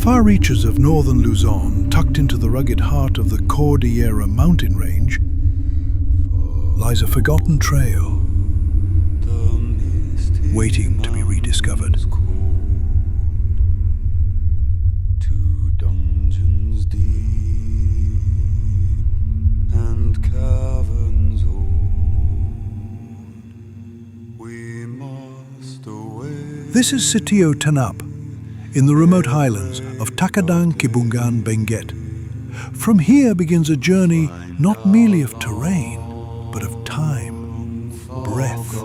far reaches of northern Luzon, tucked into the rugged heart of the Cordillera mountain range, lies a forgotten trail, waiting to be rediscovered. This is Sitio Tanap, in the remote highlands of Takadang, Kibungan, Benguet. From here begins a journey not merely of terrain, but of time, breath,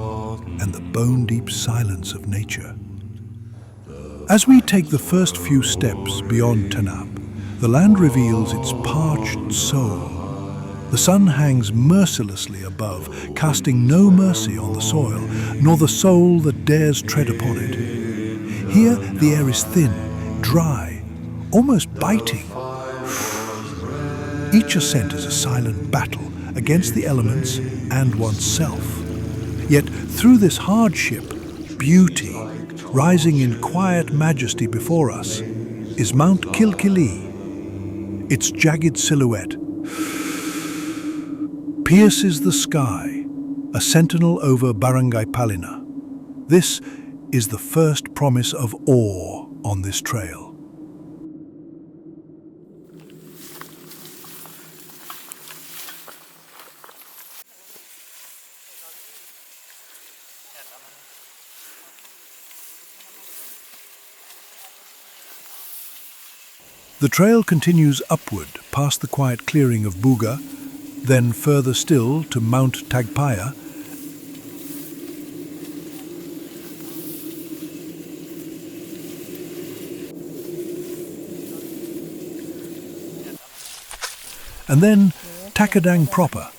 and the bone-deep silence of nature. As we take the first few steps beyond Tanap, the land reveals its parched soul. The sun hangs mercilessly above, casting no mercy on the soil, nor the soul that dares tread upon it. Here the air is thin, dry, almost biting. Each ascent is a silent battle against the elements and oneself. Yet through this hardship, beauty, rising in quiet majesty before us, is Mount Kilkili. Its jagged silhouette pierces the sky, a sentinel over Barangay Palina. This is the first promise of awe on this trail. The trail continues upward past the quiet clearing of Buga, then further still to Mount Tagpaya. And then Takadang proper.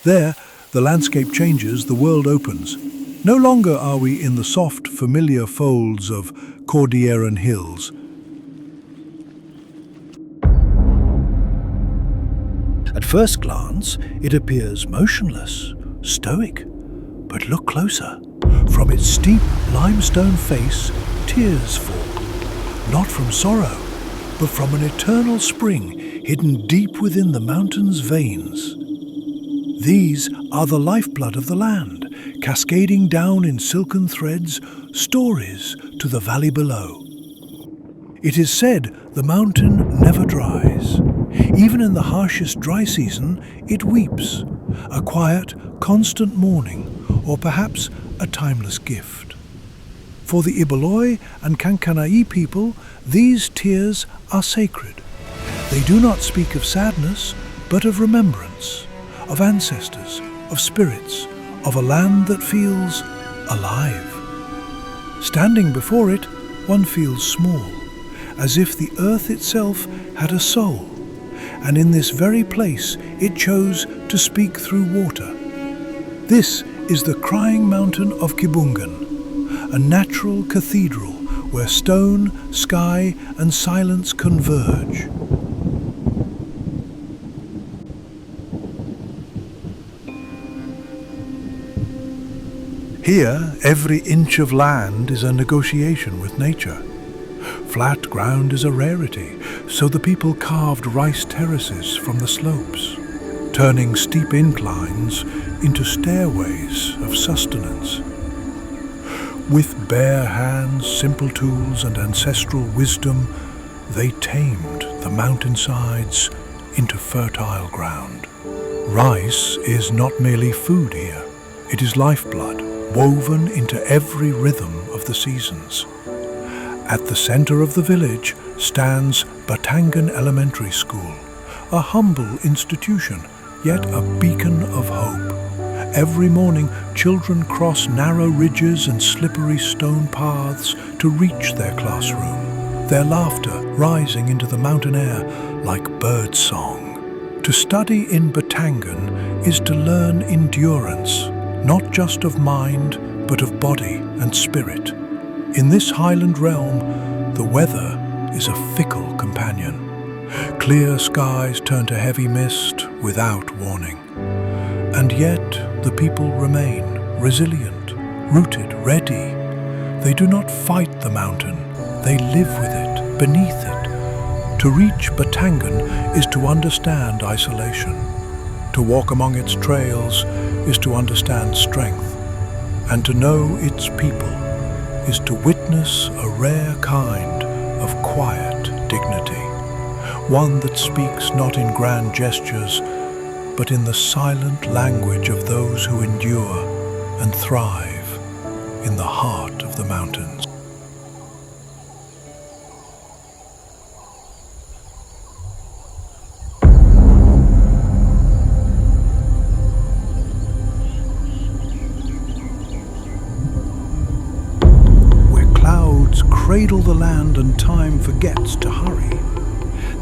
There, the landscape changes, the world opens. No longer are we in the soft, familiar folds of Cordilleran hills. At first glance, it appears motionless, stoic. But look closer. From its steep limestone face, tears fall. Not from sorrow, but from an eternal spring hidden deep within the mountain's veins. These are the lifeblood of the land, cascading down in silken threads, stories to the valley below. It is said the mountain never dries. Even in the harshest dry season, it weeps, a quiet, constant mourning, or perhaps a timeless gift. For the Ibaloi and Kankanai people, these tears are sacred. They do not speak of sadness, but of remembrance, of ancestors, of spirits, of a land that feels alive. Standing before it, one feels small, as if the earth itself had a soul, and in this very place it chose to speak through water. This is the crying mountain of Kibungan, a natural cathedral where stone, sky, and silence converge. Here, every inch of land is a negotiation with nature. Flat ground is a rarity, so the people carved rice terraces from the slopes, turning steep inclines into stairways of sustenance. With bare hands, simple tools, and ancestral wisdom, they tamed the mountainsides into fertile ground. Rice is not merely food here, it is lifeblood, woven into every rhythm of the seasons. At the center of the village stands Batangan Elementary School, a humble institution, yet a beacon of hope. Every morning, children cross narrow ridges and slippery stone paths to reach their classroom, their laughter rising into the mountain air like bird song. To study in Batangan is to learn endurance, not just of mind, but of body and spirit. In this highland realm, the weather is a fickle companion. Clear skies turn to heavy mist without warning. And yet the people remain resilient, rooted, ready. They do not fight the mountain, they live with it, beneath it, To reach Batangan is to understand isolation. To walk among its trails is to understand strength. And to know its people is to witness a rare kind of quiet dignity. One that speaks not in grand gestures, but in the silent language of those who endure and thrive in the heart of the mountains. Where clouds cradle the land and time forgets to hurry,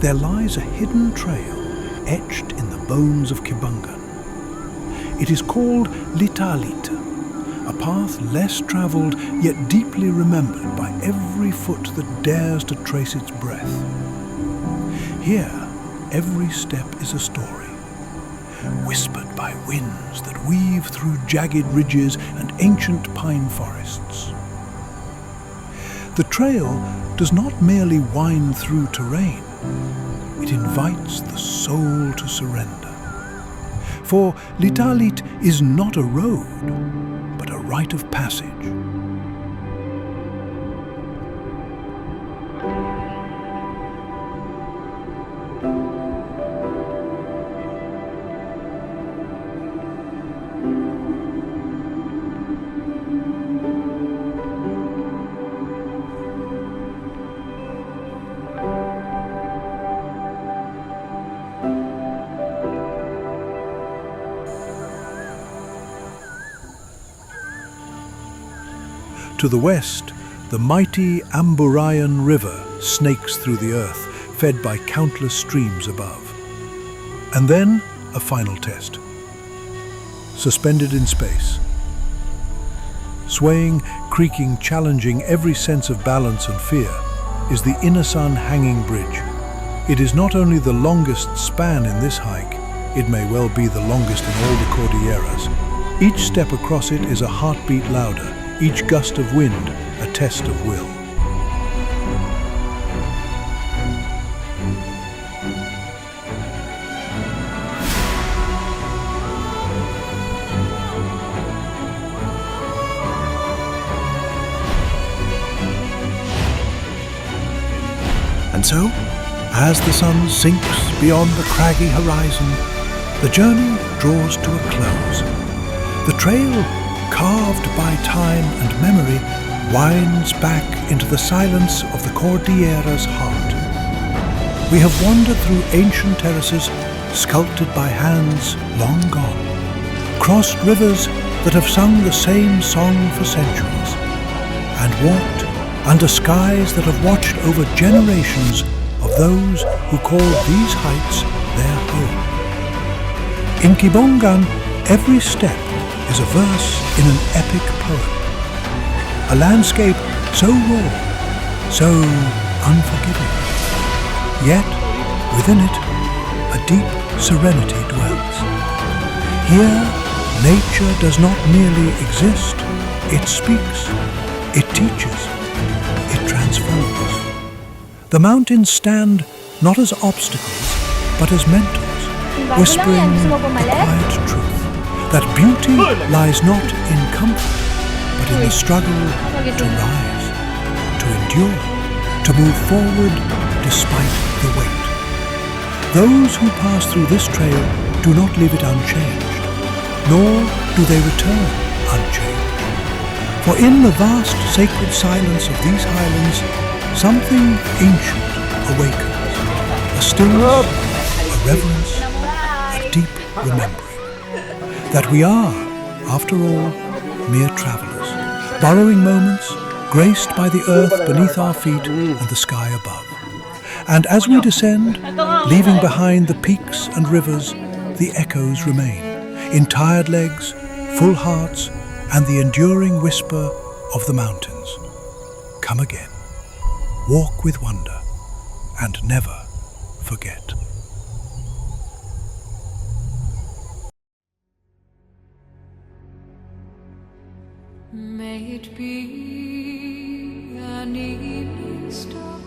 there lies a hidden trail etched in the bones of Kibungan. It is called Litalita, a path less travelled yet deeply remembered by every foot that dares to trace its breath. Here, every step is a story, whispered by winds that weave through jagged ridges and ancient pine forests. The trail does not merely wind through terrain, it invites the soul to surrender. For Litalit is not a road, but a rite of passage. To the west, the mighty Amburayan River snakes through the earth, fed by countless streams above. And then, a final test. Suspended in space. Swaying, creaking, challenging every sense of balance and fear, is the Inasan Hanging Bridge. It is not only the longest span in this hike, it may well be the longest in all the Cordilleras. Each step across it is a heartbeat louder, each gust of wind a test of will. And so, as the sun sinks beyond the craggy horizon, the journey draws to a close. The trail, carved by time and memory, winds back into the silence of the Cordillera's heart. We have wandered through ancient terraces sculpted by hands long gone, crossed rivers that have sung the same song for centuries, and walked under skies that have watched over generations of those who call these heights their home. In Kibungan, every step is a verse in an epic poem. A landscape so raw, so unforgiving. Yet, within it, a deep serenity dwells. Here, nature does not merely exist, it speaks, it teaches, it transforms. The mountains stand not as obstacles, but as mentors, whispering the quiet truth. That beauty lies not in comfort, but in the struggle to rise, to endure, to move forward despite the weight. Those who pass through this trail do not leave it unchanged, nor do they return unchanged. For in the vast sacred silence of these highlands, something ancient awakens, a stillness, a reverence, a deep remembrance. That we are, after all, mere travellers, borrowing moments, graced by the earth beneath our feet and the sky above. And as we descend, leaving behind the peaks and rivers, the echoes remain, in tired legs, full hearts, and the enduring whisper of the mountains. Come again, walk with wonder, and never forget. May it be an evening star.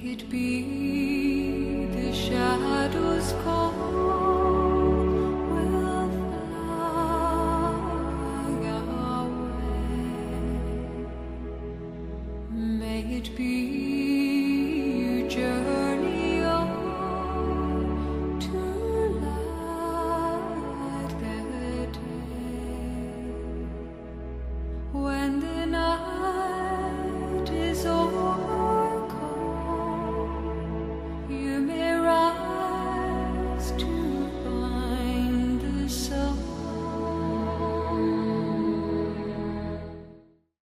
it be the shadows call will fly away. May it be you just